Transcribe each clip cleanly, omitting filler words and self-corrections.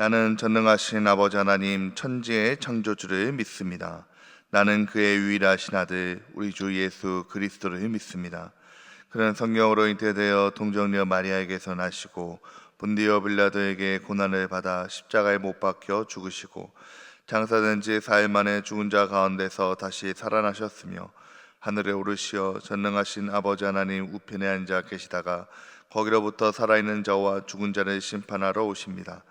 나는 전능하신 아버지 하나님 천지의 창조주를 믿습니다. 나는 그의 유일하신 아들 우리 주 예수 그리스도를 믿습니다. 그는 성령으로 잉태되어 동정녀 마리아에게서 나시고 본디오 빌라도에게 고난을 받아 십자가에 못 박혀 죽으시고 장사된 지 4일 만에 죽은 자 가운데서 다시 살아나셨으며 하늘에 오르시어 전능하신 아버지 하나님 우편에 앉아 계시다가 거기로부터 살아있는 자와 죽은 자를 심판하러 오십니다.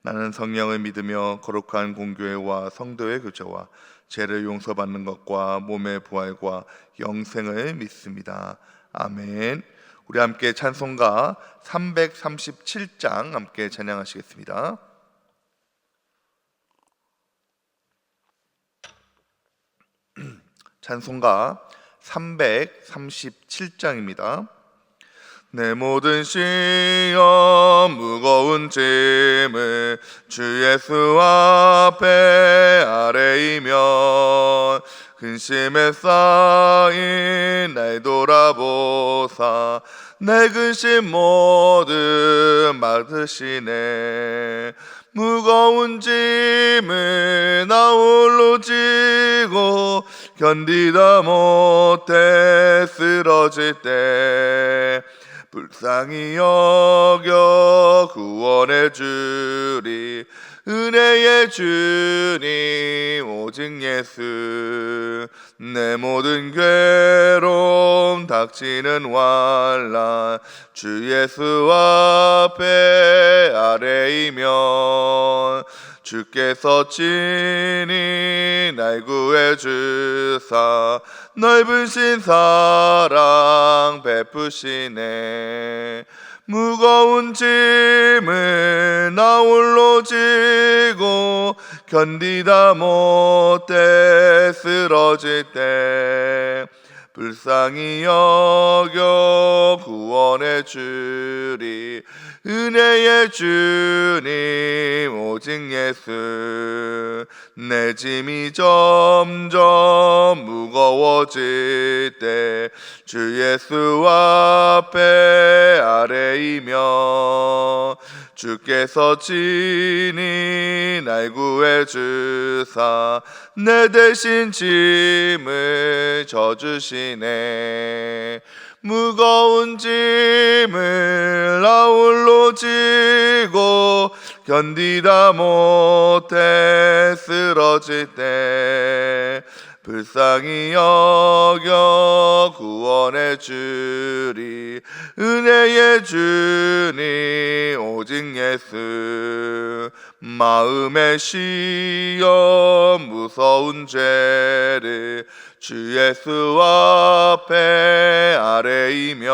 나는 성령을 믿으며 거룩한 공교회와 성도의 교제와 죄를 용서받는 것과 몸의 부활과 영생을 믿습니다. 아멘. 우리 함께 찬송가 337장 함께 찬양하시겠습니다. 찬송가 337장입니다. 내 모든 시험 무거운 짐을 주 예수 앞에 아뢰이면 근심에 쌓인 날 돌아보사 내 근심 모두 맡으시네. 무거운 짐을 나 홀로 지고 견디다 못해 쓰러질 때 불쌍히 여겨 구원해 주리 은혜의 주님 오직 예수. 내 모든 괴로움 닥치는 환난 주 예수 앞에 아뢰이면 주께서 친히 날 구해 주사 넓은 신사랑 베푸시네. 무거운 짐을 나 홀로 지고 견디다 못해 쓰러질 때 불쌍히 여겨 구원해 주리 은혜의 주님 오직 예수. 내 짐이 점점 무거워질 때 주 예수 앞에 아뢰이면 주께서 친히 날 구해 주사 내 대신 짐을 져주시네. 무거운 짐을 나 홀로 지고 견디다 못해 쓰러질 때 불쌍히 여겨 구원해 주리 은혜의 주님 오직 예수. 마음의 시험 무서운 죄를 주 예수 앞에 아뢰이면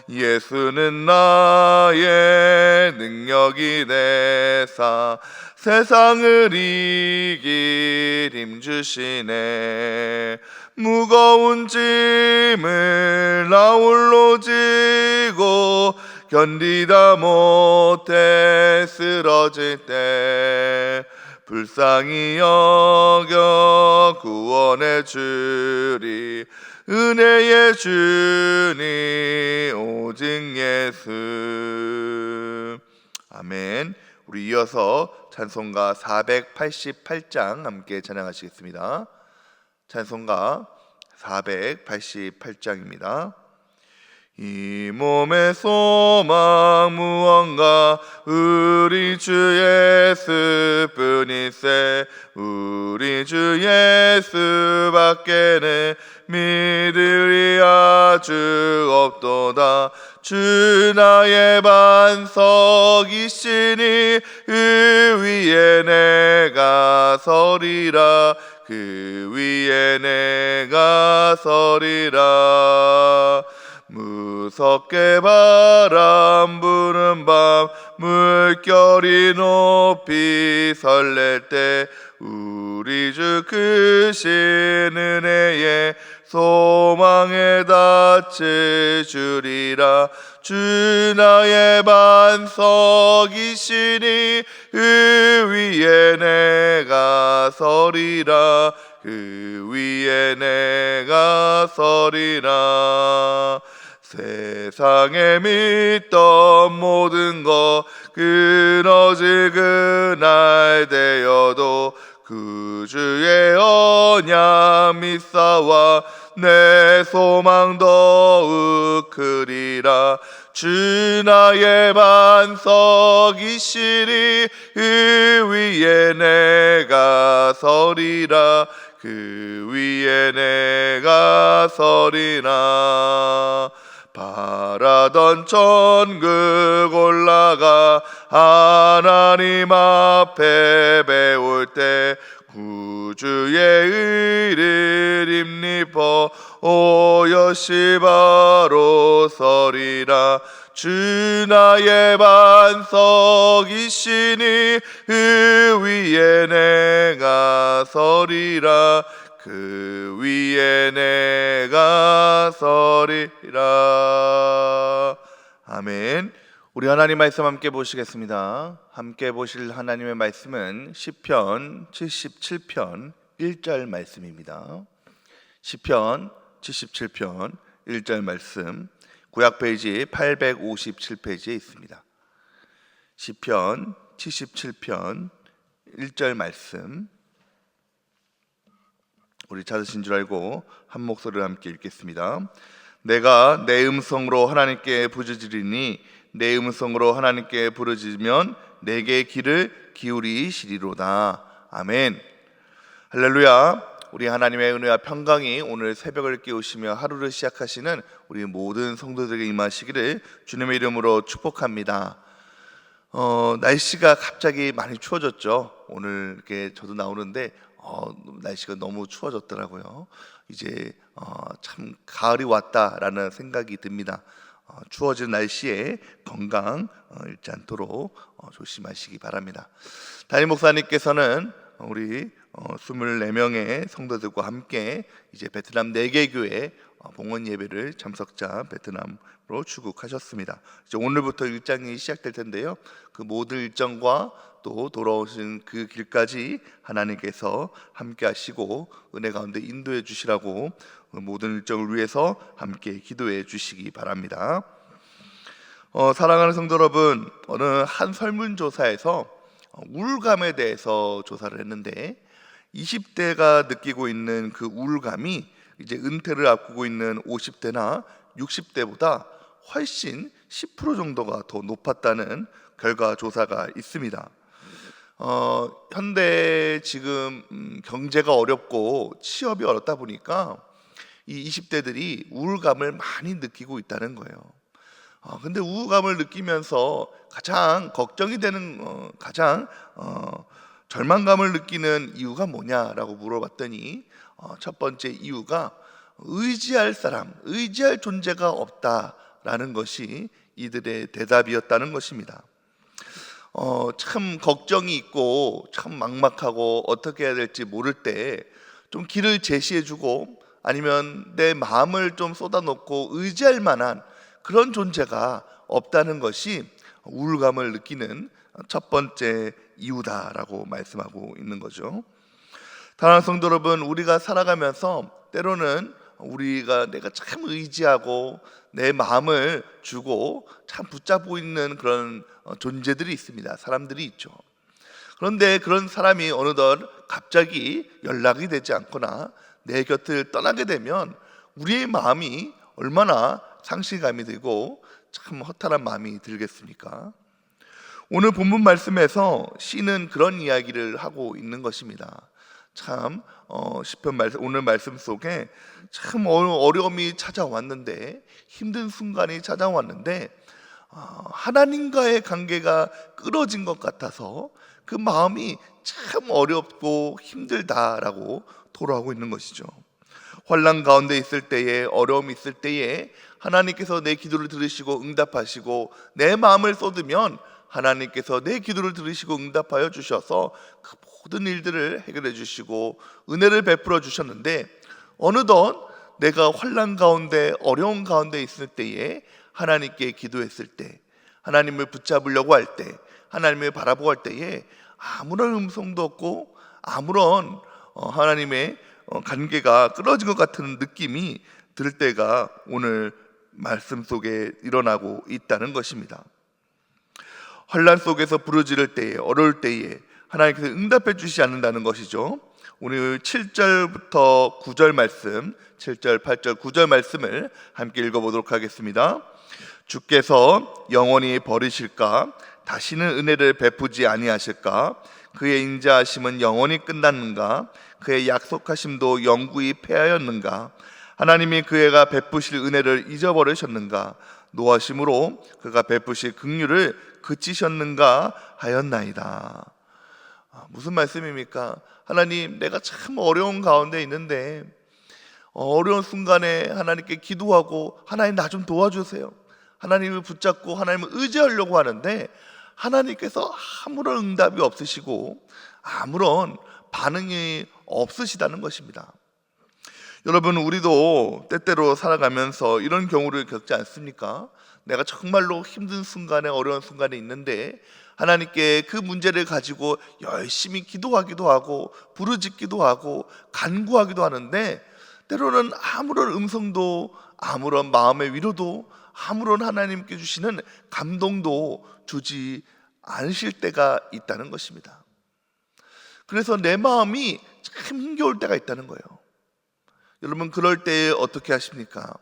예수는 나의 능력이 되사 세상을 이길 힘 주시네. 무거운 짐을 나 홀로 지고 견디다 못해 쓰러질 때 불쌍히 여겨 구원해 주리 은혜의 주님 오직 예수. 아멘. 우리 이어서 찬송가 488장 함께 찬양하시겠습니다. 찬송가 488장입니다. 이 몸의 소망 무언가 우리 주 예수뿐이세. 우리 주 예수밖에는 믿으리 아주 없도다. 주 나의 반석이시니 그 위에 내가 서리라. 그 위에 내가 서리라. 무섭게 바람 부는 밤 물결이 높이 설렐 때 우리 주 크신 은혜에 소망에 닿을 주리라. 주 나의 반석이시니 그 위에 내가 서리라. 그 위에 내가 서리라. 세상에 믿던 모든 것 끊어질 그날 되어도 그 주의 언약 믿사와 내 소망 더욱 크리라. 주 나의 반석이시니 그 위에 내가 서리라. 그 위에 내가 서리라. 바라던 천국 올라가 하나님 앞에 배울 때 구주의 의를 입입어 오롯이 바로 서리라. 주 나의 반석이시니 그 위에 내가 서리라. 그 위에 내가 서리라. 아멘. 우리 하나님 말씀 함께 보시겠습니다. 함께 보실 하나님의 말씀은 시편 77편 1절 말씀입니다. 시편 77편 1절 말씀, 구약 페이지 857페이지에 있습니다. 시편 77편 1절 말씀, 우리 찾으신 줄 알고 한 목소리로 함께 읽겠습니다. 내가 내 음성으로 하나님께 부르짖으리니 내 음성으로 하나님께 부르짖으면 내게 귀를 기울이시리로다. 아멘. 할렐루야. 우리 하나님의 은혜와 평강이 오늘 새벽을 깨우시며 하루를 시작하시는 우리 모든 성도들에게 임하시기를 주님의 이름으로 축복합니다. 날씨가 갑자기 많이 추워졌죠. 오늘 이렇게 저도 나오는데 날씨가 너무 추워졌더라고요. 이제 참 가을이 왔다라는 생각이 듭니다. 추워진 날씨에 건강 잃지 않도록 조심하시기 바랍니다. 담임 목사님께서는 우리 24명의 성도들과 함께 이제 베트남 4개 교회 봉헌 예배를 참석자 베트남으로 출국하셨습니다. 이제 오늘부터 일정이 시작될 텐데요. 그 모든 일정과 또 돌아오신 그 길까지 하나님께서 함께 하시고 은혜 가운데 인도해 주시라고 모든 일정을 위해서 함께 기도해 주시기 바랍니다. 사랑하는 성도 여러분, 어느 한 설문조사에서 우울감에 대해서 조사를 했는데 20대가 느끼고 있는 그 우울감이 이제 은퇴를 앞두고 있는 50대나 60대보다 훨씬 10% 정도가 더 높았다는 결과 조사가 있습니다. 현대 지금 경제가 어렵고 취업이 어렵다 보니까 이 20대들이 우울감을 많이 느끼고 있다는 거예요. 근데 우울감을 느끼면서 가장 걱정이 되는 가장 절망감을 느끼는 이유가 뭐냐라고 물어봤더니 첫 번째 이유가 의지할 사람, 의지할 존재가 없다라는 것이 이들의 대답이었다는 것입니다. 참 걱정이 있고 참 막막하고 어떻게 해야 될지 모를 때 좀 길을 제시해주고 아니면 내 마음을 좀 쏟아놓고 의지할 만한 그런 존재가 없다는 것이 우울감을 느끼는 첫 번째 이유다라고 말씀하고 있는 거죠. 사랑하는 성도 여러분, 우리가 살아가면서 때로는 내가 참 의지하고 내 마음을 주고 참 붙잡고 있는 그런 존재들이 있습니다. 사람들이 있죠. 그런데 그런 사람이 어느덧 갑자기 연락이 되지 않거나 내 곁을 떠나게 되면 우리의 마음이 얼마나 상실감이 들고 참 허탈한 마음이 들겠습니까? 오늘 본문 말씀에서 시는 그런 이야기를 하고 있는 것입니다. 참 시편 말씀, 오늘 말씀 속에 참 어려움이 찾아왔는데, 힘든 순간이 찾아왔는데 하나님과의 관계가 끊어진 것 같아서 그 마음이 참 어렵고 힘들다라고 돌아오고 있는 것이죠. 환난 가운데 있을 때에, 어려움이 있을 때에 하나님께서 내 기도를 들으시고 응답하시고 내 마음을 쏟으면 하나님께서 내 기도를 들으시고 응답하여 주셔서 그 모든 일들을 해결해 주시고 은혜를 베풀어 주셨는데, 어느덧 내가 환난 가운데 어려운 가운데 있을 때에 하나님께 기도했을 때, 하나님을 붙잡으려고 할 때, 하나님을 바라보고 할 때에 아무런 음성도 없고 아무런 하나님의 관계가 끊어진 것 같은 느낌이 들 때가 오늘 말씀 속에 일어나고 있다는 것입니다. 환난 속에서 부르짖을 때에, 어려울 때에 하나님께서 응답해 주시지 않는다는 것이죠. 오늘 7절부터 9절 말씀, 7절, 8절, 9절 말씀을 함께 읽어보도록 하겠습니다. 주께서 영원히 버리실까? 다시는 은혜를 베푸지 아니하실까? 그의 인자하심은 영원히 끝났는가? 그의 약속하심도 영구히 패하였는가? 하나님이 그애가 베푸실 은혜를 잊어버리셨는가? 노하심으로 그가 베푸실 긍휼을 그치셨는가 하였나이다. 무슨 말씀입니까? 하나님, 내가 참 어려운 가운데 있는데 어려운 순간에 하나님께 기도하고 하나님 나 좀 도와주세요. 하나님을 붙잡고 하나님을 의지하려고 하는데 하나님께서 아무런 응답이 없으시고 아무런 반응이 없으시다는 것입니다. 여러분, 우리도 때때로 살아가면서 이런 경우를 겪지 않습니까? 내가 정말로 힘든 순간에, 어려운 순간에 있는데 하나님께 그 문제를 가지고 열심히 기도하기도 하고 부르짖기도 하고 간구하기도 하는데 때로는 아무런 음성도, 아무런 마음의 위로도, 아무런 하나님께 주시는 감동도 주지 않으실 때가 있다는 것입니다. 그래서 내 마음이 참 힘겨울 때가 있다는 거예요. 여러분, 그럴 때 어떻게 하십니까?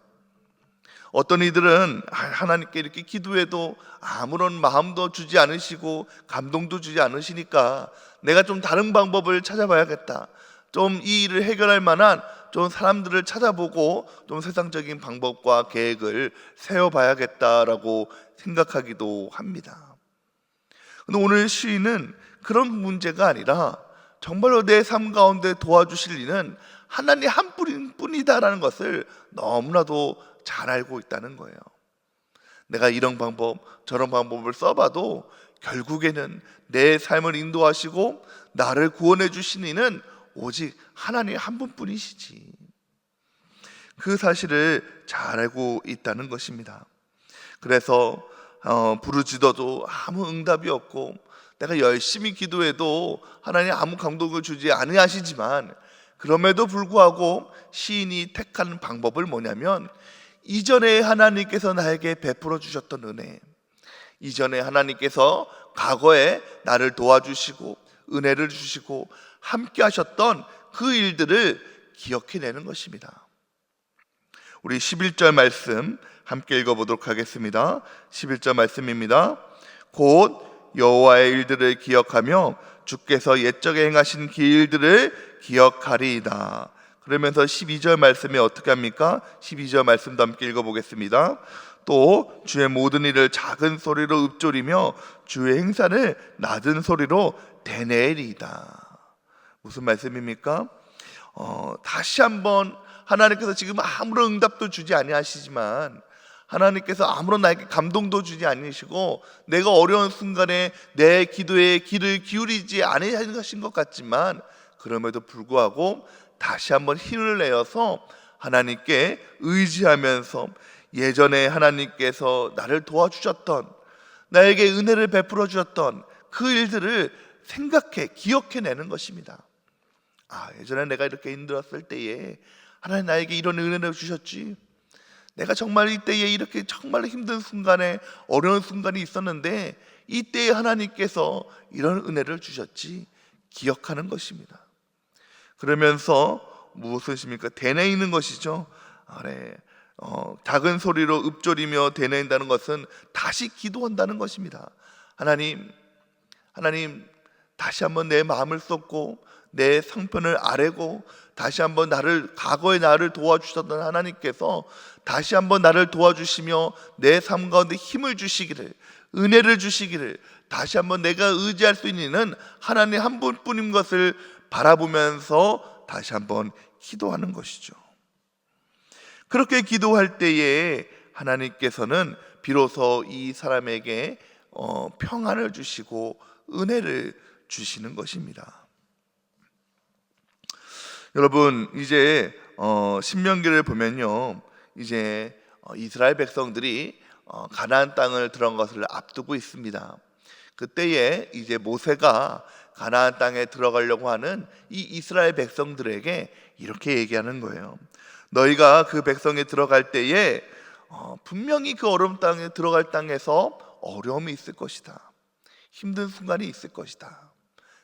어떤 이들은 하나님께 이렇게 기도해도 아무런 마음도 주지 않으시고 감동도 주지 않으시니까 내가 좀 다른 방법을 찾아봐야겠다, 좀 이 일을 해결할 만한 좀 사람들을 찾아보고 좀 세상적인 방법과 계획을 세워봐야겠다라고 생각하기도 합니다. 근데 오늘 시인은 그런 문제가 아니라 정말로 내 삶 가운데 도와주실 이는 하나님 한 분뿐이다라는 것을 너무나도 잘 알고 있다는 거예요. 내가 이런 방법 저런 방법을 써봐도 결국에는 내 삶을 인도하시고 나를 구원해 주신 이는 오직 하나님 한 분뿐이시지. 그 사실을 잘 알고 있다는 것입니다. 그래서 부르짖어도 아무 응답이 없고 내가 열심히 기도해도 하나님 아무 감동을 주지 아니하시지만 그럼에도 불구하고 시인이 택한 방법을 뭐냐면 이전에 하나님께서 나에게 베풀어 주셨던 은혜, 이전에 하나님께서 과거에 나를 도와주시고 은혜를 주시고 함께 하셨던 그 일들을 기억해내는 것입니다. 우리 11절 말씀 함께 읽어보도록 하겠습니다. 11절 말씀입니다. 곧 여호와의 일들을 기억하며 주께서 옛적에 행하신 길들을 기억하리이다. 그러면서 12절 말씀에 어떻게 합니까? 12절 말씀도 함께 읽어보겠습니다. 또 주의 모든 일을 작은 소리로 읊조리며 주의 행사를 낮은 소리로 되뇌리이다. 무슨 말씀입니까? 다시 한번 하나님께서 지금 아무런 응답도 주지 아니하시지만 하나님께서 아무런 나에게 감동도 주지 않으시고 내가 어려운 순간에 내 기도에 귀를 기울이지 않으신 것 같지만 그럼에도 불구하고 다시 한번 힘을 내어서 하나님께 의지하면서 예전에 하나님께서 나를 도와주셨던, 나에게 은혜를 베풀어 주셨던 그 일들을 생각해 기억해내는 것입니다. 예전에 내가 이렇게 힘들었을 때에 하나님 나에게 이런 은혜를 주셨지. 내가 정말 이때에 이렇게 정말 힘든 순간에, 어려운 순간이 있었는데 이때에 하나님께서 이런 은혜를 주셨지. 기억하는 것입니다. 그러면서 무엇이십니까? 되뇌이는 것이죠. 작은 소리로 읊조리며 되뇌인다는 것은 다시 기도한다는 것입니다. 하나님 다시 한번 내 마음을 쏟고 내 상편을 아뢰고 다시 한번 과거에 나를 도와주셨던 하나님께서 다시 한번 나를 도와주시며 내 삶 가운데 힘을 주시기를, 은혜를 주시기를, 다시 한번 내가 의지할 수 있는 하나님 한 분뿐인 것을 바라보면서 다시 한번 기도하는 것이죠. 그렇게 기도할 때에 하나님께서는 비로소 이 사람에게 평안을 주시고 은혜를 주시는 것입니다. 여러분, 이제 신명기를 보면요, 이제 이스라엘 백성들이 가나안 땅을 들어간 것을 앞두고 있습니다. 그때에 이제 모세가 가나안 땅에 들어가려고 하는 이 이스라엘 백성들에게 이렇게 얘기하는 거예요. 너희가 그 백성에 들어갈 때에 분명히 그 어려운 땅에 들어갈 땅에서 어려움이 있을 것이다. 힘든 순간이 있을 것이다.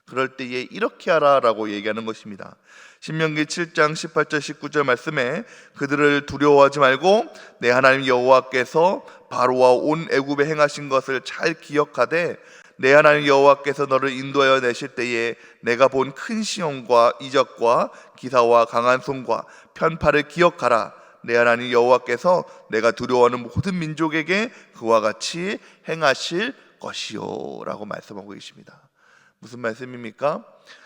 그럴 때에 이렇게 하라라고 얘기하는 것입니다. 신명기 7장 18절 19절 말씀에 그들을 두려워하지 말고 내 하나님 여호와께서 바로와 온 애굽에 행하신 것을 잘 기억하되 내 하나님 여호와께서 너를 인도하여 내실 때에 내가 본 큰 시험과 이적과 기사와 강한 손과 편파를 기억하라. 내 하나님 여호와께서 내가 두려워하는 모든 민족에게 그와 같이 행하실 것이요 라고 말씀하고 계십니다. 무슨 말씀입니까?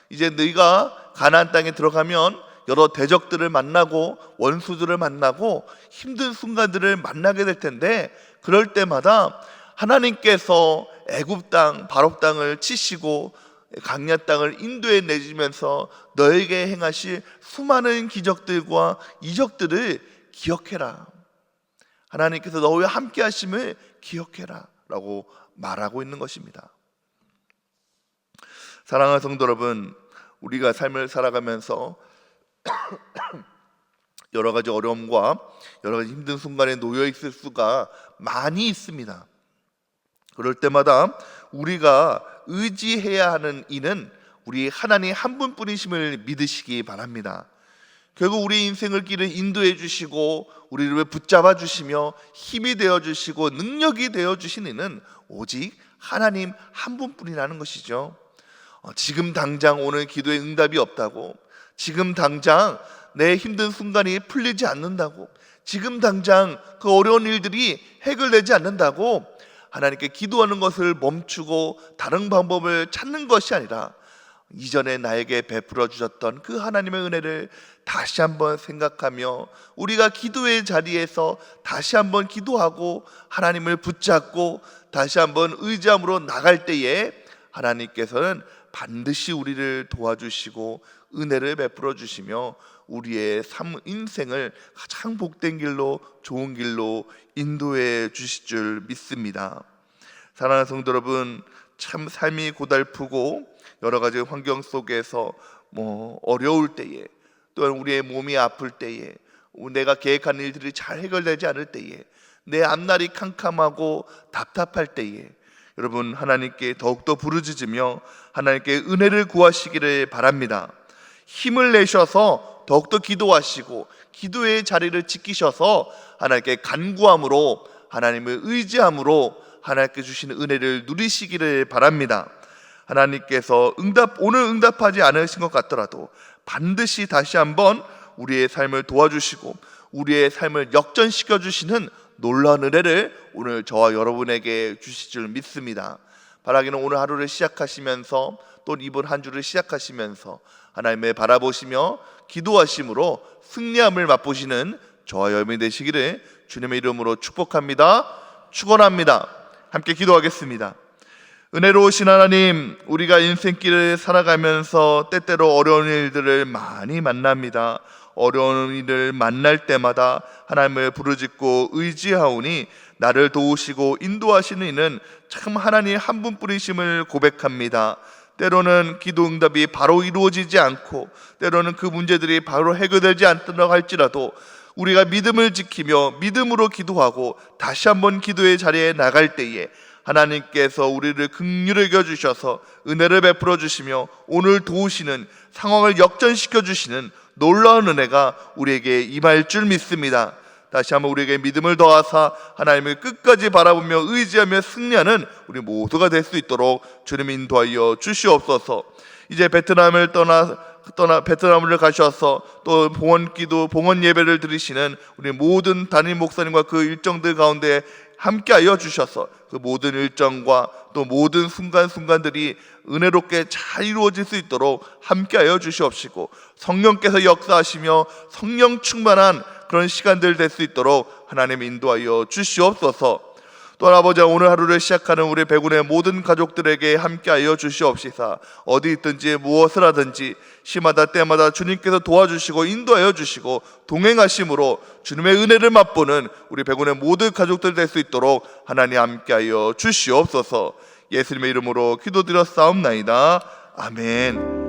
이제 너희가 가나안 땅에 들어가면 여러 대적들을 만나고 원수들을 만나고 힘든 순간들을 만나게 될 텐데, 그럴 때마다 하나님께서 애굽 땅 바로 땅을 치시고 강야 땅을 인도해 내주면서 너에게 행하실 수많은 기적들과 이적들을 기억해라. 하나님께서 너와 함께 하심을 기억해라 라고 말하고 있는 것입니다. 사랑하는 성도 여러분, 우리가 삶을 살아가면서 여러 가지 어려움과 여러 가지 힘든 순간에 놓여 있을 수가 많이 있습니다. 그럴 때마다 우리가 의지해야 하는 이는 우리 하나님 한 분뿐이심을 믿으시기 바랍니다. 결국 우리 인생을 길을 인도해 주시고 우리를 붙잡아 주시며 힘이 되어 주시고 능력이 되어 주신 이는 오직 하나님 한 분뿐이라는 것이죠. 지금 당장 오늘 기도에 응답이 없다고, 지금 당장 내 힘든 순간이 풀리지 않는다고, 지금 당장 그 어려운 일들이 해결되지 않는다고 하나님께 기도하는 것을 멈추고 다른 방법을 찾는 것이 아니라 이전에 나에게 베풀어 주셨던 그 하나님의 은혜를 다시 한번 생각하며 우리가 기도의 자리에서 다시 한번 기도하고 하나님을 붙잡고 다시 한번 의지함으로 나갈 때에 하나님께서는 반드시 우리를 도와주시고 은혜를 베풀어 주시며 우리의 인생을 가장 복된 길로, 좋은 길로 인도해 주실 줄 믿습니다. 사랑하는 성도 여러분, 참 삶이 고달프고 여러 가지 환경 속에서 어려울 때에, 또한 우리의 몸이 아플 때에, 내가 계획한 일들이 잘 해결되지 않을 때에, 내 앞날이 캄캄하고 답답할 때에 여러분 하나님께 더욱더 부르짖으며 하나님께 은혜를 구하시기를 바랍니다. 힘을 내셔서 더욱더 기도하시고 기도의 자리를 지키셔서 하나님께 간구함으로, 하나님을 의지함으로 하나님께 주시는 은혜를 누리시기를 바랍니다. 하나님께서 오늘 응답하지 않으신 것 같더라도 반드시 다시 한번 우리의 삶을 도와주시고 우리의 삶을 역전시켜 주시는 놀라운 은혜를 오늘 저와 여러분에게 주실 줄 믿습니다. 바라기는 오늘 하루를 시작하시면서 또 이번 한 주를 시작하시면서 하나님을 바라보시며 기도하심으로 승리함을 맛보시는 저와 여러분이 되시기를 주님의 이름으로 축복합니다. 축원합니다. 함께 기도하겠습니다. 은혜로우신 하나님, 우리가 인생길을 살아가면서 때때로 어려운 일들을 많이 만납니다. 어려운 일을 만날 때마다 하나님을 부르짖고 의지하오니 나를 도우시고 인도하시는 이는 참 하나님 한 분뿐이심을 고백합니다. 때로는 기도 응답이 바로 이루어지지 않고 때로는 그 문제들이 바로 해결되지 않도록 할지라도 우리가 믿음을 지키며 믿음으로 기도하고 다시 한번 기도의 자리에 나갈 때에 하나님께서 우리를 긍휼히 여겨주셔서 은혜를 베풀어 주시며 오늘 도우시는, 상황을 역전시켜 주시는 놀라운 은혜가 우리에게 임할 줄 믿습니다. 다시 한번 우리에게 믿음을 더하사 하나님을 끝까지 바라보며 의지하며 승리하는 우리 모두가 될 수 있도록 주님 인도하여 주시옵소서. 이제 베트남을 베트남을 가셔서 또 봉헌 예배를 드리시는 우리 모든 담임 목사님과 그 일정들 가운데 함께하여 주셔서 그 모든 일정과 또 모든 순간순간들이 은혜롭게 잘 이루어질 수 있도록 함께하여 주시옵시고 성령께서 역사하시며 성령 충만한 그런 시간들 될 수 있도록 하나님 인도하여 주시옵소서. 또한 아버지, 오늘 하루를 시작하는 우리 백운의 모든 가족들에게 함께하여 주시옵시사 어디 있든지 무엇을 하든지 시마다 때마다 주님께서 도와주시고 인도하여 주시고 동행하심으로 주님의 은혜를 맛보는 우리 백운의 모든 가족들 될 수 있도록 하나님 함께하여 주시옵소서. 예수님의 이름으로 기도드렸사옵나이다. 아멘.